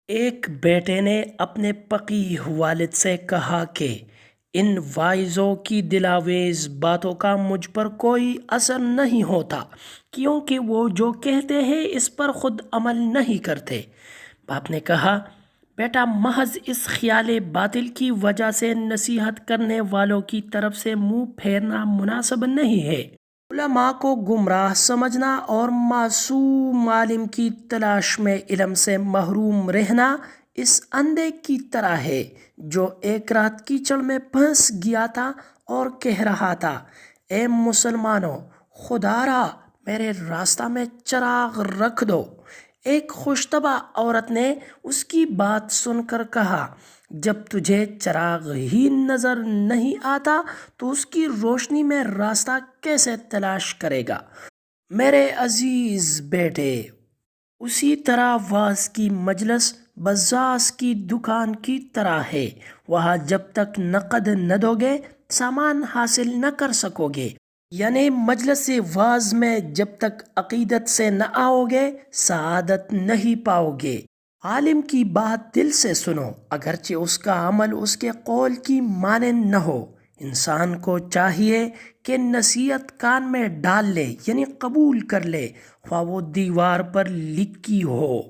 ایک بیٹے نے اپنے فقیہ والد سے کہا کہ ان واعظوں کی دلاویز باتوں کا مجھ پر کوئی اثر نہیں ہوتا، کیونکہ وہ جو کہتے ہیں اس پر خود عمل نہیں کرتے۔ باپ نے کہا، بیٹا، محض اس خیال باطل کی وجہ سے نصیحت کرنے والوں کی طرف سے منہ پھیرنا مناسب نہیں ہے۔ علماء کو گمراہ سمجھنا اور معصوم عالم کی تلاش میں علم سے محروم رہنا اس اندھے کی طرح ہے جو ایک رات کیچڑ میں پھنس گیا تھا اور کہہ رہا تھا، اے مسلمانوں، خدا را میرے راستہ میں چراغ رکھ دو۔ ایک خوش طبع عورت نے اس کی بات سن کر کہا، جب تجھے چراغ ہی نظر نہیں آتا تو اس کی روشنی میں راستہ کیسے تلاش کرے گا؟ میرے عزیز بیٹے، اسی طرح واعظ کی مجلس بزاز کی دکان کی طرح ہے، وہاں جب تک نقد نہ دو گے سامان حاصل نہ کر سکو گے۔ یعنی مجلس واعظ میں جب تک عقیدت سے نہ آؤ گے سعادت نہیں پاؤ گے۔ عالم کی بات دل سے سنو، اگرچہ اس کا عمل اس کے قول کی مانند نہ ہو۔ انسان کو چاہیے کہ نصیحت کان میں ڈال لے، یعنی قبول کر لے، خواہ وہ دیوار پر لکھی ہو۔